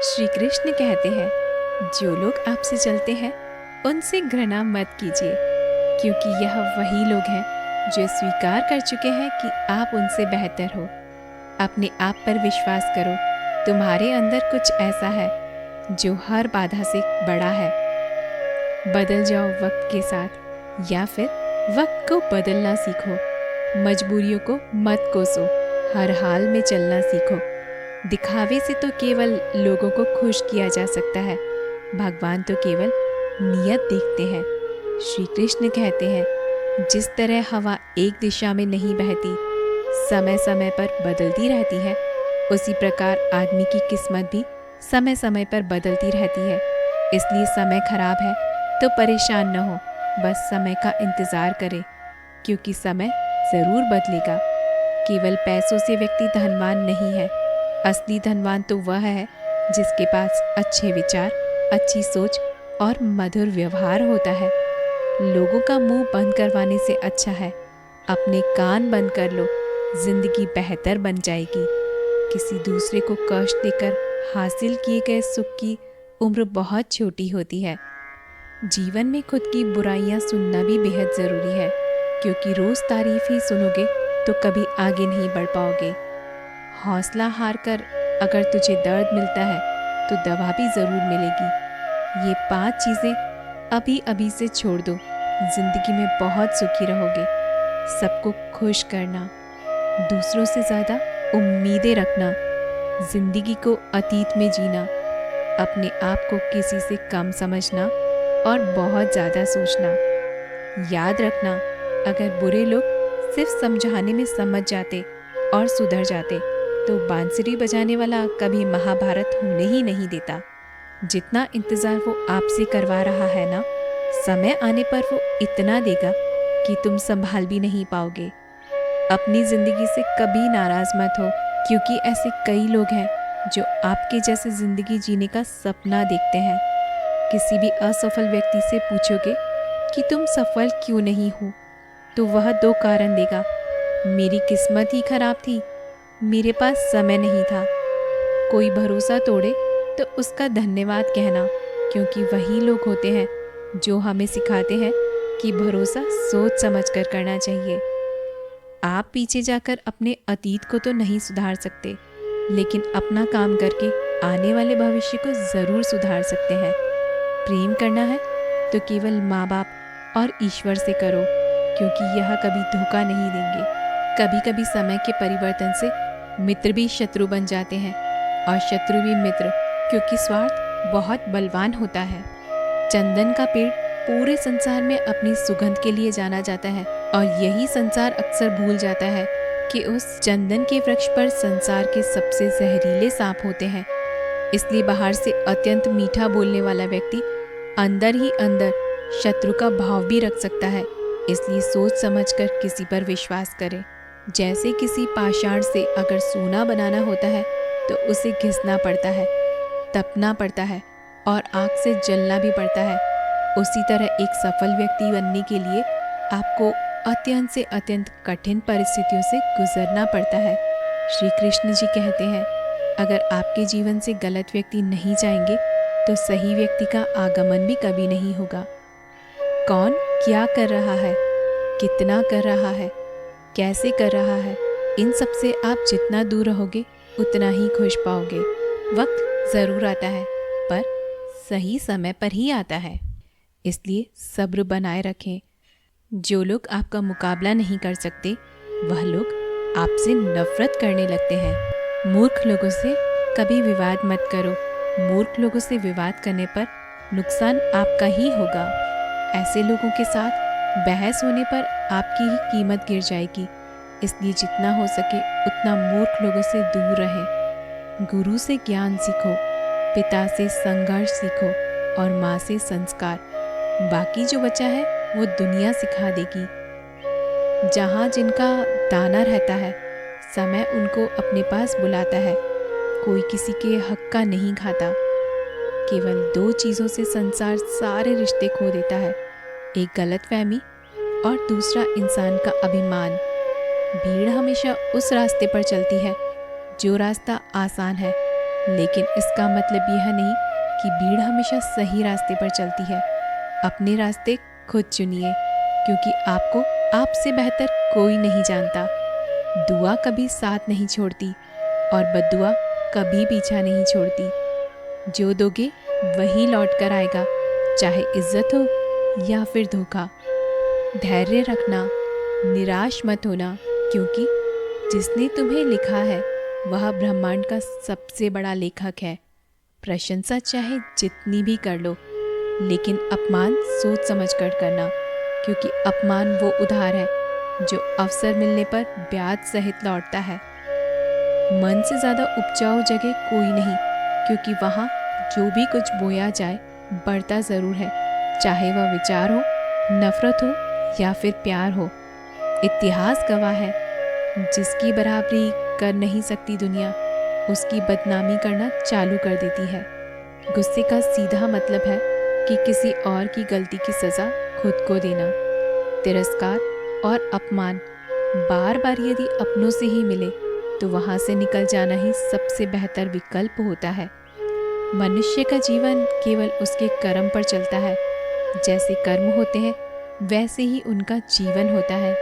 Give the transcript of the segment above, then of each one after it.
श्री कृष्ण कहते हैं, जो लोग आपसे चलते हैं उनसे घृणा मत कीजिए, क्योंकि यह वही लोग हैं जो स्वीकार कर चुके हैं कि आप उनसे बेहतर हो। अपने आप पर विश्वास करो, तुम्हारे अंदर कुछ ऐसा है जो हर बाधा से बड़ा है। बदल जाओ वक्त के साथ, या फिर वक्त को बदलना सीखो। मजबूरियों को मत कोसो, हर हाल में चलना सीखो। दिखावे से तो केवल लोगों को खुश किया जा सकता है, भगवान तो केवल नियत देखते हैं। श्री कृष्ण कहते हैं, जिस तरह हवा एक दिशा में नहीं बहती, समय समय पर बदलती रहती है, उसी प्रकार आदमी की किस्मत भी समय समय पर बदलती रहती है। इसलिए समय खराब है तो परेशान न हो, बस समय का इंतज़ार करें, क्योंकि समय ज़रूर बदलेगा। केवल पैसों से व्यक्ति धनवान नहीं है, असली धनवान तो वह है जिसके पास अच्छे विचार, अच्छी सोच और मधुर व्यवहार होता है। लोगों का मुंह बंद करवाने से अच्छा है अपने कान बंद कर लो, जिंदगी बेहतर बन जाएगी। किसी दूसरे को कष्ट देकर हासिल किए गए सुख की उम्र बहुत छोटी होती है। जीवन में खुद की बुराइयां सुनना भी बेहद ज़रूरी है, क्योंकि रोज़ तारीफ ही सुनोगे तो कभी आगे नहीं बढ़ पाओगे। हौसला हार कर अगर तुझे दर्द मिलता है तो दवा भी ज़रूर मिलेगी। ये 5 चीज़ें अभी अभी से छोड़ दो, ज़िंदगी में बहुत सुखी रहोगे। सबको खुश करना, दूसरों से ज़्यादा उम्मीदें रखना, ज़िंदगी को अतीत में जीना, अपने आप को किसी से कम समझना और बहुत ज़्यादा सोचना। याद रखना, अगर बुरे लोग सिर्फ समझाने में समझ जाते और सुधर जाते तो बांसुरी बजाने वाला कभी महाभारत होने ही नहीं देता। जितना इंतज़ार वो आपसे करवा रहा है ना, समय आने पर वो इतना देगा कि तुम संभाल भी नहीं पाओगे। अपनी ज़िंदगी से कभी नाराज़ मत हो, क्योंकि ऐसे कई लोग हैं जो आपके जैसे ज़िंदगी जीने का सपना देखते हैं। किसी भी असफल व्यक्ति से पूछोगे कि तुम सफल क्यों नहीं हो, तो वह 2 कारण देगा। मेरी किस्मत ही खराब थी, मेरे पास समय नहीं था। कोई भरोसा तोड़े तो उसका धन्यवाद कहना, क्योंकि वही लोग होते हैं जो हमें सिखाते हैं कि भरोसा सोच समझ कर करना चाहिए। आप पीछे जाकर अपने अतीत को तो नहीं सुधार सकते, लेकिन अपना काम करके आने वाले भविष्य को ज़रूर सुधार सकते हैं। प्रेम करना है तो केवल माँ बाप और ईश्वर से करो, क्योंकि यह कभी धोखा नहीं देंगे। कभी कभी समय के परिवर्तन से मित्र भी शत्रु बन जाते हैं और शत्रु भी मित्र, क्योंकि स्वार्थ बहुत बलवान होता है। चंदन का पेड़ पूरे संसार में अपनी सुगंध के लिए जाना जाता है, और यही संसार अक्सर भूल जाता है कि उस चंदन के वृक्ष पर संसार के सबसे जहरीले सांप होते हैं। इसलिए बाहर से अत्यंत मीठा बोलने वाला व्यक्ति अंदर ही अंदर शत्रु का भाव भी रख सकता है। इसलिए सोच समझकर किसी पर विश्वास करें। जैसे किसी पाषाण से अगर सोना बनाना होता है तो उसे घिसना पड़ता है, तपना पड़ता है और आग से जलना भी पड़ता है। उसी तरह एक सफल व्यक्ति बनने के लिए आपको अत्यंत से अत्यंत कठिन परिस्थितियों से गुजरना पड़ता है। श्री कृष्ण जी कहते हैं, अगर आपके जीवन से गलत व्यक्ति नहीं जाएंगे तो सही व्यक्ति का आगमन भी कभी नहीं होगा। कौन क्या कर रहा है, कितना कर रहा है, कैसे कर रहा है, इन सब से आप जितना दूर रहोगे उतना ही खुश पाओगे। वक्त ज़रूर आता है, पर सही समय पर ही आता है। इसलिए सब्र बनाए रखें। जो लोग आपका मुकाबला नहीं कर सकते, वह लोग आपसे नफरत करने लगते हैं। मूर्ख लोगों से कभी विवाद मत करो। मूर्ख लोगों से विवाद करने पर नुकसान आपका ही होगा। ऐसे लोगों के साथ बहस होने पर आपकी ही कीमत गिर जाएगी। इसलिए जितना हो सके उतना मूर्ख लोगों से दूर रहें। गुरु से ज्ञान सीखो, पिता से संघर्ष सीखो और माँ से संस्कार। बाकी जो बचा है वो दुनिया सिखा देगी। जहाँ जिनका दाना रहता है, समय उनको अपने पास बुलाता है। कोई किसी के हक का नहीं खाता। केवल 2 चीज़ों से संसार सारे रिश्ते खो देता है, एक गलतफहमी और दूसरा इंसान का अभिमान। भीड़ हमेशा उस रास्ते पर चलती है जो रास्ता आसान है, लेकिन इसका मतलब यह नहीं कि भीड़ हमेशा सही रास्ते पर चलती है। अपने रास्ते खुद चुनिए, क्योंकि आपको आपसे बेहतर कोई नहीं जानता। दुआ कभी साथ नहीं छोड़ती और बद्दुआ कभी पीछा नहीं छोड़ती। जो दोगे वही लौट कर आएगा, चाहे इज्जत हो या फिर धोखा। धैर्य रखना, निराश मत होना, क्योंकि जिसने तुम्हें लिखा है वह ब्रह्मांड का सबसे बड़ा लेखक है। प्रशंसा चाहे जितनी भी कर लो, लेकिन अपमान सोच समझ कर करना, क्योंकि अपमान वो उधार है जो अवसर मिलने पर ब्याज सहित लौटता है। मन से ज़्यादा उपजाऊ जगह कोई नहीं, क्योंकि वहाँ जो भी कुछ बोया जाए बढ़ता ज़रूर है, चाहे वह विचार हो, नफरत हो या फिर प्यार हो। इतिहास गवाह है, जिसकी बराबरी कर नहीं सकती दुनिया, उसकी बदनामी करना चालू कर देती है। गुस्से का सीधा मतलब है कि किसी और की गलती की सज़ा खुद को देना। तिरस्कार और अपमान बार बार यदि अपनों से ही मिले तो वहाँ से निकल जाना ही सबसे बेहतर विकल्प होता है। मनुष्य का जीवन केवल उसके कर्म पर चलता है। जैसे कर्म होते हैं वैसे ही उनका जीवन होता है।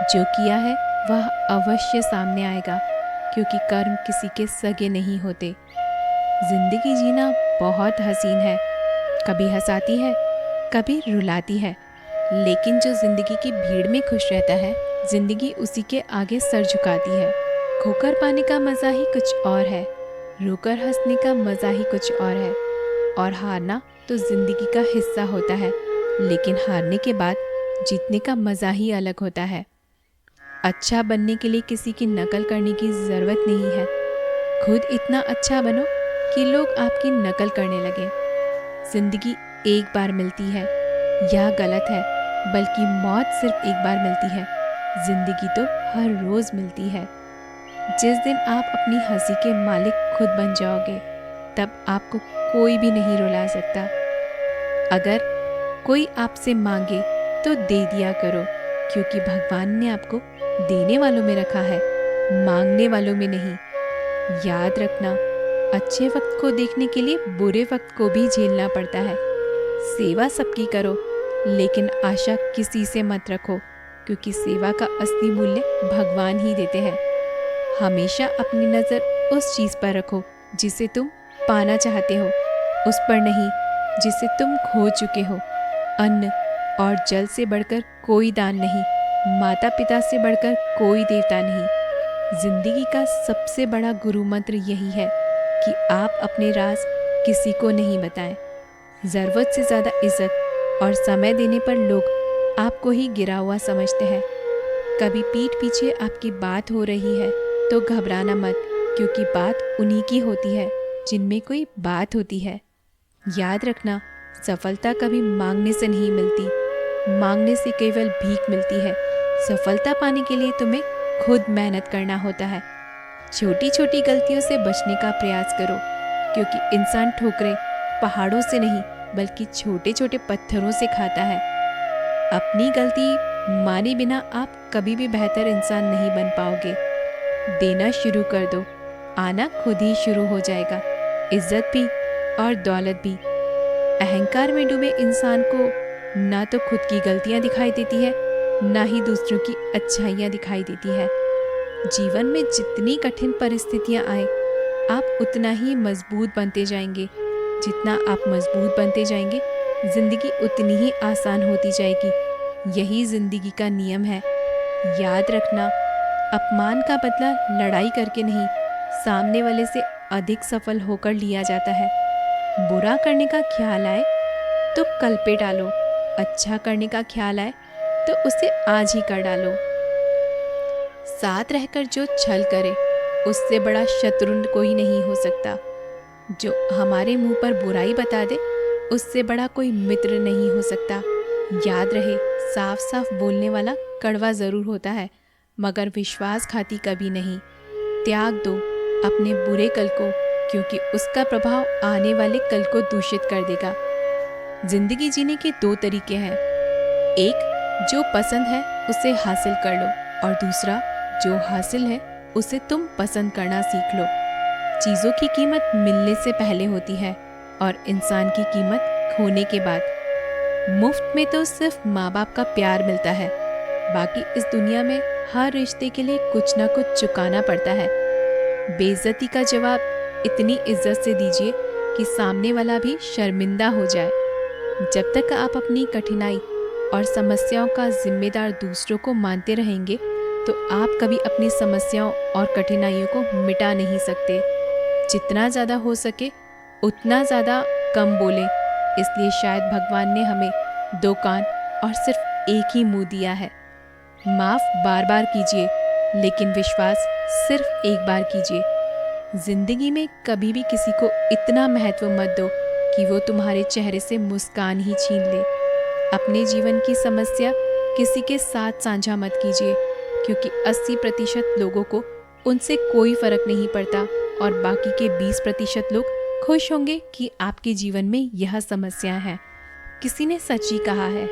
जो किया है वह अवश्य सामने आएगा, क्योंकि कर्म किसी के सगे नहीं होते। जिंदगी जीना बहुत हसीन है, कभी हंसाती है, कभी रुलाती है, लेकिन जो जिंदगी की भीड़ में खुश रहता है, जिंदगी उसी के आगे सर झुकाती है। खोकर पाने का मज़ा ही कुछ और है, रोकर हंसने का मज़ा ही कुछ और है। और हारना तो जिंदगी का हिस्सा होता है, लेकिन हारने के बाद जीतने का मज़ा ही अलग होता है। अच्छा बनने के लिए किसी की नकल करने की ज़रूरत नहीं है। खुद इतना अच्छा बनो कि लोग आपकी नकल करने लगें। जिंदगी एक बार मिलती है, यह गलत है, बल्कि मौत सिर्फ एक बार मिलती है। जिंदगी तो हर रोज़ मिलती है। जिस दिन आप अपनी हंसी के मालिक खुद बन जाओगे, तब आपको कोई भी नहीं रुला सकता। अगर कोई आपसे मांगे तो दे दिया करो, क्योंकि भगवान ने आपको देने वालों में रखा है, मांगने वालों में नहीं। याद रखना, अच्छे वक्त को देखने के लिए बुरे वक्त को भी झेलना पड़ता है। सेवा सबकी करो, लेकिन आशा किसी से मत रखो, क्योंकि सेवा का असली मूल्य भगवान ही देते हैं। हमेशा अपनी नज़र उस चीज़ पर रखो जिसे तुम पाना चाहते हो, उस पर नहीं जिसे तुम खो चुके हो। अन्न और जल से बढ़कर कोई दान नहीं, माता पिता से बढ़कर कोई देवता नहीं। जिंदगी का सबसे बड़ा गुरु मंत्र यही है कि आप अपने राज किसी को नहीं बताएं। ज़रूरत से ज़्यादा इज्जत और समय देने पर लोग आपको ही गिरा हुआ समझते हैं। कभी पीठ पीछे आपकी बात हो रही है तो घबराना मत, क्योंकि बात उन्हीं की होती है जिनमें कोई बात होती है। याद रखना, सफलता कभी मांगने से नहीं मिलती, मांगने से केवल भीख मिलती है। सफलता पाने के लिए तुम्हें खुद मेहनत करना होता है। छोटी छोटी गलतियों से बचने का प्रयास करो, क्योंकि इंसान ठोकरें पहाड़ों से नहीं बल्कि छोटे छोटे पत्थरों से खाता है। अपनी गलती माने बिना आप कभी भी बेहतर इंसान नहीं बन पाओगे। देना शुरू कर दो, आना खुद ही शुरू हो जाएगा, इज्जत भी और दौलत भी। अहंकार में डूबे इंसान को ना तो खुद की गलतियां दिखाई देती है, ना ही दूसरों की अच्छाइयाँ दिखाई देती है। जीवन में जितनी कठिन परिस्थितियाँ आए, आप उतना ही मजबूत बनते जाएंगे। जितना आप मजबूत बनते जाएंगे, जिंदगी उतनी ही आसान होती जाएगी। यही जिंदगी का नियम है। याद रखना, अपमान का बदला लड़ाई करके नहीं, सामने वाले से अधिक सफल होकर लिया जाता है। बुरा करने का ख्याल आए तो कल पे डालो, अच्छा करने का ख्याल आए तो उसे आज ही कर डालो। साथ रहकर जो छल करे, उससे बड़ा शत्रु कोई नहीं हो सकता। जो हमारे मुंह पर बुराई बता दे, उससे बड़ा कोई मित्र नहीं हो सकता। याद रहे, साफ साफ बोलने वाला कड़वा ज़रूर होता है, मगर विश्वासघाती कभी नहीं। त्याग दो अपने बुरे कल को, क्योंकि उसका प्रभाव आने वाले कल को दूषित कर देगा। जिंदगी जीने के दो तरीके हैं, एक जो पसंद है उसे हासिल कर लो, और दूसरा जो हासिल है उसे तुम पसंद करना सीख लो। चीज़ों की कीमत मिलने से पहले होती है और इंसान की कीमत खोने के बाद। मुफ्त में तो सिर्फ माँ बाप का प्यार मिलता है, बाकी इस दुनिया में हर रिश्ते के लिए कुछ ना कुछ चुकाना पड़ता है। बेइज्जती का जवाब इतनी इज्जत से दीजिए कि सामने वाला भी शर्मिंदा हो जाए। जब तक आप अपनी कठिनाई और समस्याओं का जिम्मेदार दूसरों को मानते रहेंगे तो आप कभी अपनी समस्याओं और कठिनाइयों को मिटा नहीं सकते। जितना ज़्यादा हो सके उतना ज़्यादा कम बोलें, इसलिए शायद भगवान ने हमें दो कान और सिर्फ एक ही मुंह दिया है। माफ़ बार बार कीजिए, लेकिन विश्वास सिर्फ एक बार कीजिए। जिंदगी में कभी भी किसी को इतना महत्व मत दो कि वो तुम्हारे चेहरे से मुस्कान ही छीन ले। अपने जीवन की समस्या किसी के साथ साझा मत कीजिए, क्योंकि 80% लोगों को उनसे कोई फर्क नहीं पड़ता और बाकी के 20% लोग खुश होंगे कि आपके जीवन में यह समस्या है। किसी ने सच ही कहा है,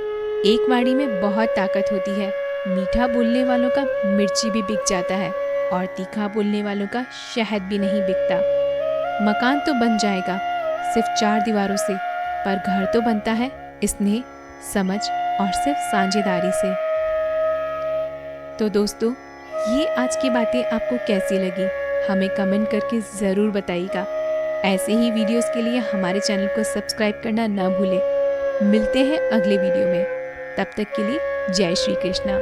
एक वाणी में बहुत ताकत होती है। मीठा बोलने वालों का मिर्ची भी बिक जाता है और तीखा बोलने वालों का शहद भी नहीं बिकता। मकान तो बन जाएगा सिर्फ 4 दीवारों से, पर घर तो बनता है स्नेह, समझ और सिर्फ साझेदारी से। तो दोस्तों, ये आज की बातें आपको कैसी लगी हमें कमेंट करके ज़रूर बताइएगा। ऐसे ही वीडियोस के लिए हमारे चैनल को सब्सक्राइब करना ना भूलें। मिलते हैं अगले वीडियो में, तब तक के लिए जय श्री कृष्णा।